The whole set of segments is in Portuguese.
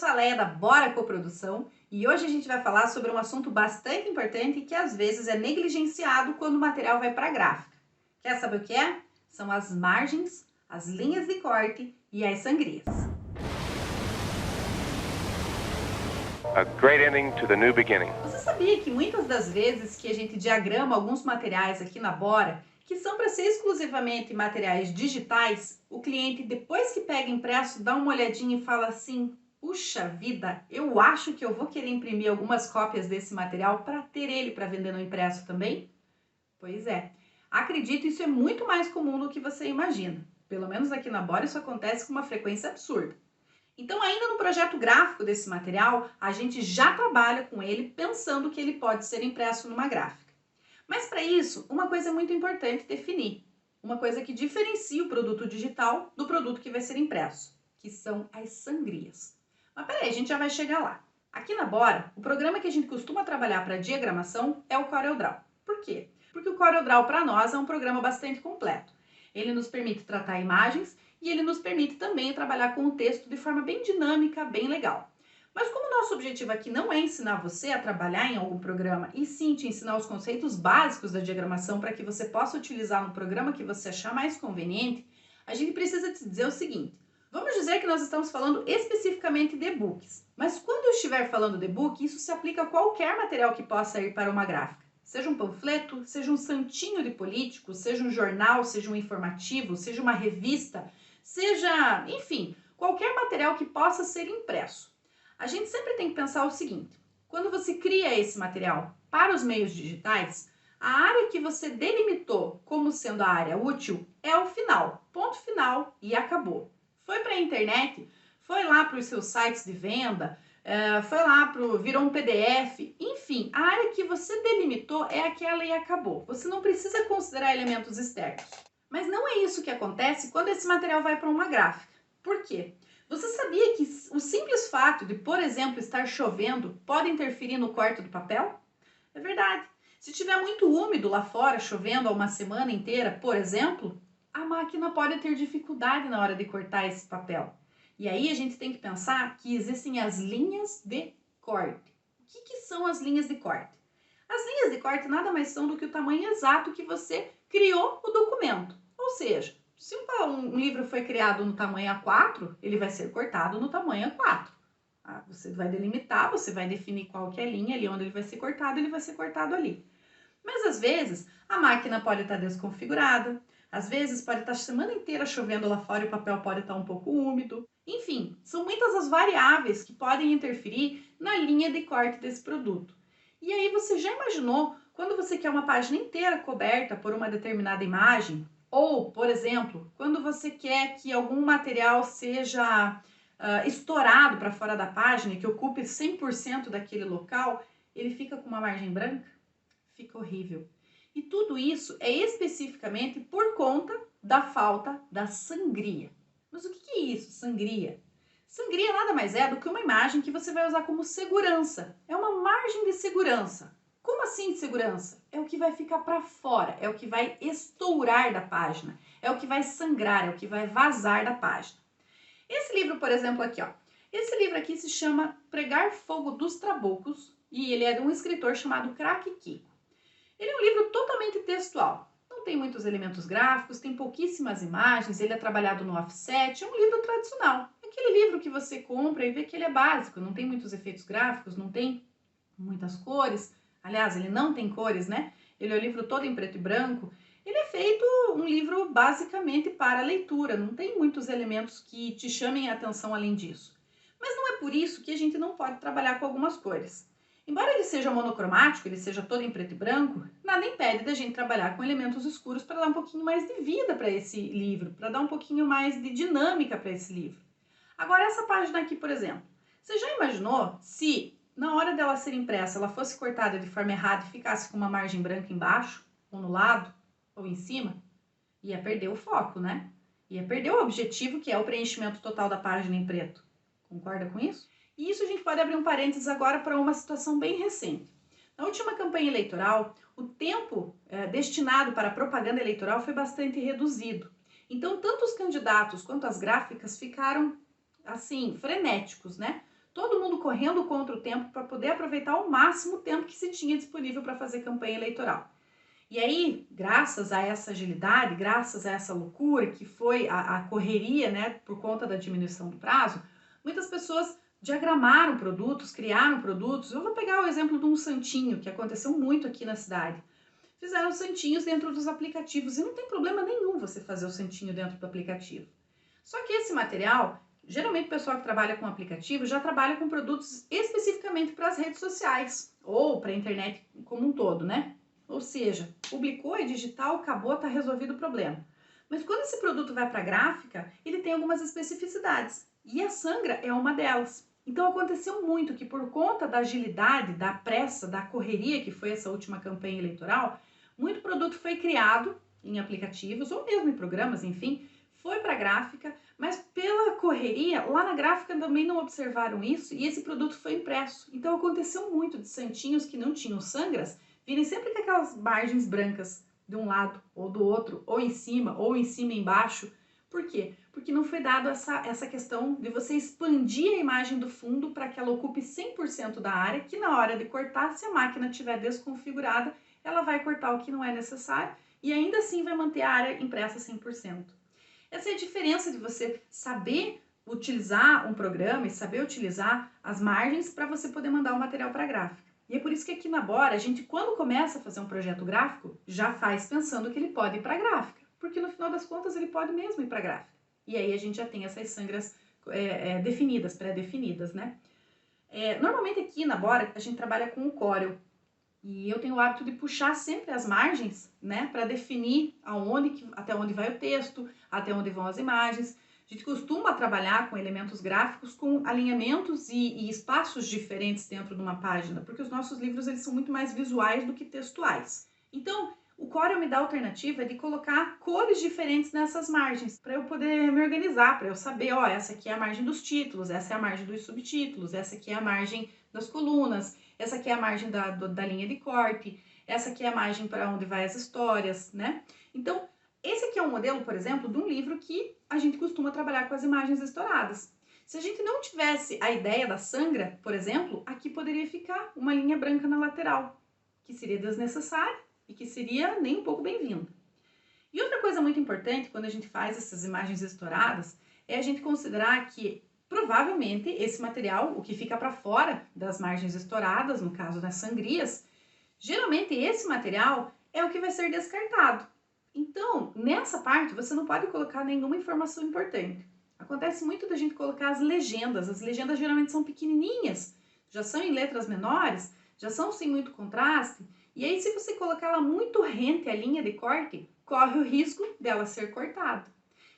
sou a Leia da Bora Coprodução e hoje a gente vai falar sobre um assunto bastante importante que às vezes é negligenciado quando o material vai para a gráfica. Quer saber o que é? São as margens, as linhas de corte e as sangrias. A great ending to the new beginning. Você sabia que muitas das vezes que a gente diagrama alguns materiais aqui na Bora, que são para ser exclusivamente materiais digitais, o cliente, depois que pega impresso, dá uma olhadinha e fala assim: puxa vida, eu acho que eu vou querer imprimir algumas cópias desse material para ter ele para vender no impresso também? Pois é, acredito, isso é muito mais comum do que você imagina. Pelo menos aqui na Bora isso acontece com uma frequência absurda. Então, ainda no projeto gráfico desse material, a gente já trabalha com ele pensando que ele pode ser impresso numa gráfica. Mas para isso, uma coisa é muito importante definir. Uma coisa que diferencia o produto digital do produto que vai ser impresso, que são as sangrias. Mas peraí, a gente já vai chegar lá. Aqui na Bora, o programa que a gente costuma trabalhar para diagramação é o CorelDRAW. Por quê? Porque o CorelDRAW para nós é um programa bastante completo. Ele nos permite tratar imagens e ele nos permite também trabalhar com o texto de forma bem dinâmica, bem legal. Mas como o nosso objetivo aqui não é ensinar você a trabalhar em algum programa, e sim te ensinar os conceitos básicos da diagramação para que você possa utilizar no programa que você achar mais conveniente, a gente precisa te dizer o seguinte: vamos dizer que nós estamos falando especificamente de e-books, mas quando eu estiver falando de e-book, isso se aplica a qualquer material que possa ir para uma gráfica. Seja um panfleto, seja um santinho de político, seja um jornal, seja um informativo, seja uma revista, seja, enfim, qualquer material que possa ser impresso. A gente sempre tem que pensar o seguinte: quando você cria esse material para os meios digitais, a área que você delimitou como sendo a área útil é o final, ponto final e acabou. Foi para a internet, foi lá para os seus sites de venda, virou um PDF, enfim, a área que você delimitou é aquela e acabou. Você não precisa considerar elementos externos. Mas não é isso que acontece quando esse material vai para uma gráfica. Por quê? Você sabia que o simples fato de, por exemplo, estar chovendo pode interferir no corte do papel? É verdade. Se estiver muito úmido lá fora, chovendo há uma semana inteira, por exemplo, a máquina pode ter dificuldade na hora de cortar esse papel. E aí a gente tem que pensar que existem as linhas de corte. O que são as linhas de corte? As linhas de corte nada mais são do que o tamanho exato que você criou o documento. Ou seja, se um livro foi criado no tamanho A4, ele vai ser cortado no tamanho A4. Você vai delimitar, você vai definir qual que é a linha ali onde ele vai ser cortado, ele vai ser cortado ali. Mas às vezes a máquina pode estar desconfigurada, às vezes pode estar a semana inteira chovendo lá fora e o papel pode estar um pouco úmido. Enfim, são muitas as variáveis que podem interferir na linha de corte desse produto. E aí você já imaginou quando você quer uma página inteira coberta por uma determinada imagem? Ou, por exemplo, quando você quer que algum material seja estourado para fora da página, que ocupe 100% daquele local, ele fica com uma margem branca? Fica horrível. E tudo isso é especificamente por conta da falta da sangria. Mas o que é isso, sangria? Sangria nada mais é do que uma imagem que você vai usar como segurança. É uma margem de segurança. Como assim de segurança? É o que vai ficar para fora, é o que vai estourar da página, é o que vai sangrar, é o que vai vazar da página. Esse livro, por exemplo, aqui, ó. Esse livro aqui se chama Pregar Fogo dos Trabucos e ele é de um escritor chamado Craque Kiko. Ele é um livro totalmente textual. Não tem muitos elementos gráficos, tem pouquíssimas imagens, ele é trabalhado no offset, é um livro tradicional. Aquele livro que você compra e vê que ele é básico, não tem muitos efeitos gráficos, não tem muitas cores. Aliás, ele não tem cores, né? Ele é o livro todo em preto e branco. Ele é feito um livro basicamente para leitura, não tem muitos elementos que te chamem a atenção além disso. Mas não é por isso que a gente não pode trabalhar com algumas cores. Embora ele seja monocromático, ele seja todo em preto e branco, nada impede da gente trabalhar com elementos escuros para dar um pouquinho mais de vida para esse livro, para dar um pouquinho mais de dinâmica para esse livro. Agora, essa página aqui, por exemplo, você já imaginou se na hora dela ser impressa ela fosse cortada de forma errada e ficasse com uma margem branca embaixo, ou no lado, ou em cima? Ia perder o foco, né? Ia perder o objetivo, que é o preenchimento total da página em preto. Concorda com isso? E isso a gente pode abrir um parênteses agora para uma situação bem recente. Na última campanha eleitoral, o tempo destinado para a propaganda eleitoral foi bastante reduzido. Então, tanto os candidatos quanto as gráficas ficaram, assim, frenéticos, né? todo mundo correndo contra o tempo para poder aproveitar ao máximo o tempo que se tinha disponível para fazer campanha eleitoral. E aí, graças a essa agilidade, graças a essa loucura que foi a correria, né, por conta da diminuição do prazo, muitas pessoas diagramaram produtos, criaram produtos. Eu vou pegar o exemplo de um santinho, que aconteceu muito aqui na cidade. Fizeram santinhos dentro dos aplicativos e não tem problema nenhum você fazer o santinho dentro do aplicativo. Só que esse material, geralmente o pessoal que trabalha com aplicativo já trabalha com produtos especificamente para as redes sociais ou para a internet como um todo, né? Ou seja, publicou, é digital, acabou, está resolvido o problema. Mas quando esse produto vai para a gráfica, ele tem algumas especificidades. E a sangra é uma delas. Então aconteceu muito que por conta da agilidade, da pressa, da correria que foi essa última campanha eleitoral, muito produto foi criado em aplicativos ou mesmo em programas, enfim, foi para a gráfica, mas pela correria, lá na gráfica também não observaram isso e esse produto foi impresso. Então aconteceu muito de santinhos que não tinham sangras virem sempre com aquelas margens brancas de um lado ou do outro, ou em cima e embaixo. Por quê? Porque não foi dado essa questão de você expandir a imagem do fundo para que ela ocupe 100% da área, que na hora de cortar, se a máquina estiver desconfigurada, ela vai cortar o que não é necessário e ainda assim vai manter a área impressa 100%. Essa é a diferença de você saber utilizar um programa e saber utilizar as margens para você poder mandar o material para a gráfica. E é por isso que aqui na Bora, a gente, quando começa a fazer um projeto gráfico, já faz pensando que ele pode ir para a gráfica, porque no final das contas ele pode mesmo ir para a gráfica. E aí a gente já tem essas sangras definidas, pré-definidas, né? Normalmente aqui na Bora, a gente trabalha com o Corel, e eu tenho o hábito de puxar sempre as margens, né, para definir até onde vai o texto, até onde vão as imagens. A gente costuma trabalhar com elementos gráficos com alinhamentos e espaços diferentes dentro de uma página, porque os nossos livros eles são muito mais visuais do que textuais. Então, o Corel me dá a alternativa de colocar cores diferentes nessas margens, para eu poder me organizar, para eu saber, ó, essa aqui é a margem dos títulos, essa é a margem dos subtítulos, essa aqui é a margem das colunas, essa aqui é a margem da linha de corte, essa aqui é a margem para onde vai as histórias, né? Então, esse aqui é um modelo, por exemplo, de um livro que a gente costuma trabalhar com as imagens estouradas. Se a gente não tivesse a ideia da sangra, por exemplo, aqui poderia ficar uma linha branca na lateral, que seria desnecessária e que seria nem um pouco bem-vindo. E outra coisa muito importante quando a gente faz essas imagens estouradas é a gente considerar que provavelmente esse material, o que fica para fora das margens estouradas, no caso das sangrias, geralmente esse material é o que vai ser descartado. Então, nessa parte, você não pode colocar nenhuma informação importante. Acontece muito da gente colocar as legendas geralmente são pequenininhas, já são em letras menores, já são sem muito contraste, e aí se você colocar ela muito rente à linha de corte, corre o risco dela ser cortada.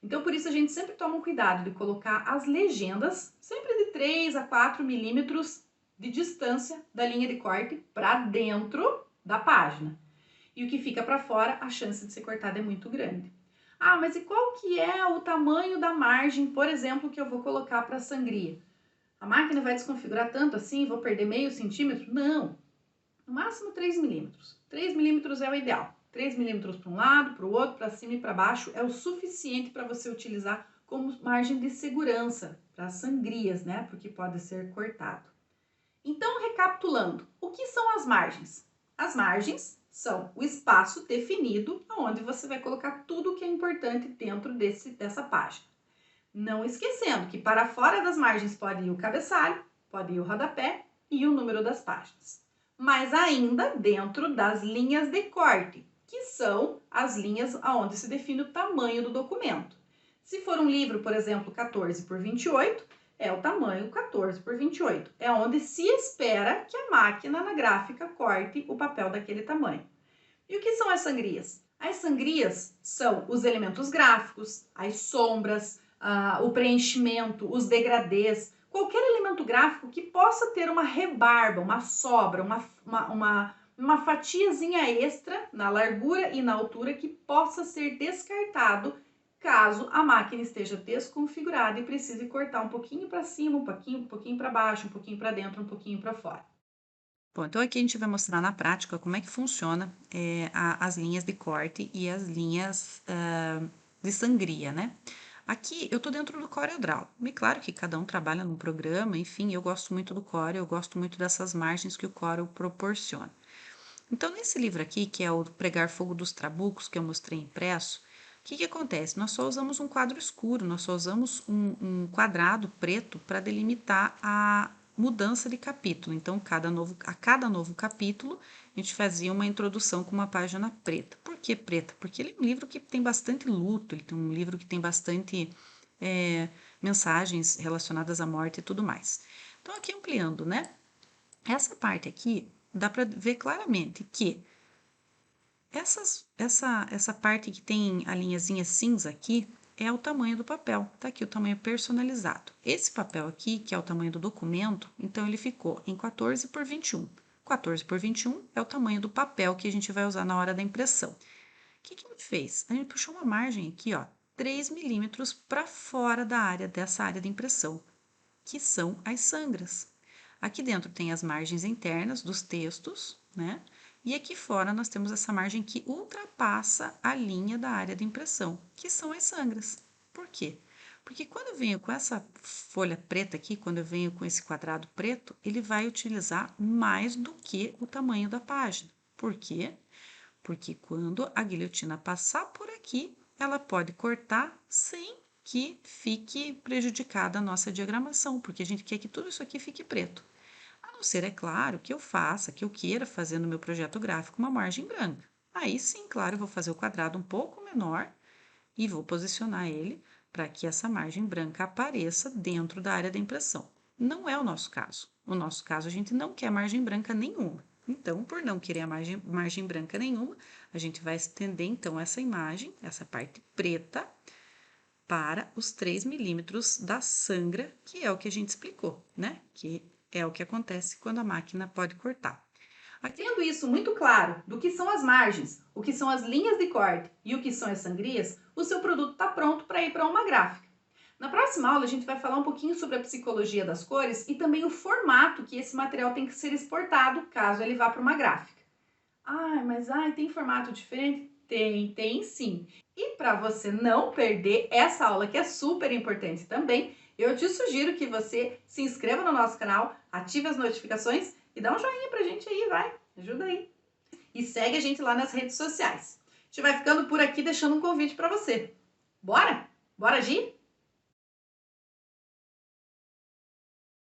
Então, por isso a gente sempre toma um cuidado de colocar as legendas sempre de 3 a 4 milímetros de distância da linha de corte para dentro da página. E o que fica para fora, a chance de ser cortado é muito grande. Ah, mas e qual que é o tamanho da margem, por exemplo, que eu vou colocar para a sangria? A máquina vai desconfigurar tanto assim, vou perder meio centímetro? Não, no máximo 3 milímetros. 3 milímetros é o ideal. 3 milímetros para um lado, para o outro, para cima e para baixo é o suficiente para você utilizar como margem de segurança para as sangrias, né? Porque pode ser cortado. Então, recapitulando, o que são as margens? As margens são o espaço definido onde você vai colocar tudo o que é importante dentro dessa página. Não esquecendo que para fora das margens pode ir o cabeçalho, pode ir o rodapé e o número das páginas. Mas ainda dentro das linhas de corte, que são as linhas onde se define o tamanho do documento. Se for um livro, por exemplo, 14 por 28, é o tamanho 14 por 28. É onde se espera que a máquina na gráfica corte o papel daquele tamanho. E o que são as sangrias? As sangrias são os elementos gráficos, as sombras, o preenchimento, os degradês, qualquer elemento gráfico que possa ter uma rebarba, uma sobra, uma fatiazinha extra na largura e na altura que possa ser descartado caso a máquina esteja desconfigurada e precise cortar um pouquinho para cima, um pouquinho para baixo, um pouquinho para dentro, um pouquinho para fora. Bom, então aqui a gente vai mostrar na prática como é que funciona as linhas de corte e as linhas de sangria, né? Aqui eu tô dentro do CorelDRAW. E claro que cada um trabalha num programa, enfim, eu gosto muito do Corel, eu gosto muito dessas margens que o Corel proporciona. Então, nesse livro aqui, que é o Pregar Fogo dos Trabucos, que eu mostrei impresso, o que acontece? Nós só usamos um quadro escuro, nós só usamos um quadrado preto para delimitar a mudança de capítulo. Então, a cada novo capítulo, a gente fazia uma introdução com uma página preta. Por que preta? Porque ele é um livro que tem bastante luto, ele tem um livro que tem bastante mensagens relacionadas à morte e tudo mais. Então, aqui ampliando, né? Essa parte aqui, dá para ver claramente que essa parte que tem a linhazinha cinza aqui é o tamanho do papel, tá aqui o tamanho personalizado. Esse papel aqui, que é o tamanho do documento, então ele ficou em 14 por 21. 14 por 21 é o tamanho do papel que a gente vai usar na hora da impressão. O que a gente fez? A gente puxou uma margem aqui, ó, 3 milímetros para fora dessa área de impressão, que são as sangras. Aqui dentro tem as margens internas dos textos, né? E aqui fora nós temos essa margem que ultrapassa a linha da área de impressão, que são as sangras. Por quê? Porque quando eu venho com essa folha preta aqui, quando eu venho com esse quadrado preto, ele vai utilizar mais do que o tamanho da página. Por quê? Porque quando a guilhotina passar por aqui, ela pode cortar sem que fique prejudicada a nossa diagramação, porque a gente quer que tudo isso aqui fique preto. A não ser, é claro, que eu queira fazer no meu projeto gráfico uma margem branca. Aí sim, claro, eu vou fazer o quadrado um pouco menor e vou posicionar ele para que essa margem branca apareça dentro da área da impressão. Não é o nosso caso. No nosso caso, a gente não quer margem branca nenhuma. Então, por não querer a margem branca nenhuma, a gente vai estender, então, essa imagem, essa parte preta, para os 3 milímetros da sangra, que é o que a gente explicou, né? Que é o que acontece quando a máquina pode cortar. Tendo isso muito claro do que são as margens, o que são as linhas de corte e o que são as sangrias, o seu produto está pronto para ir para uma gráfica. Na próxima aula, a gente vai falar um pouquinho sobre a psicologia das cores e também o formato que esse material tem que ser exportado caso ele vá para uma gráfica. Mas tem formato diferente? Tem sim. E para você não perder essa aula que é super importante também, eu te sugiro que você se inscreva no nosso canal, ative as notificações e dá um joinha pra gente aí, vai. Ajuda aí. E segue a gente lá nas redes sociais. A gente vai ficando por aqui deixando um convite para você. Bora? Bora, Gi?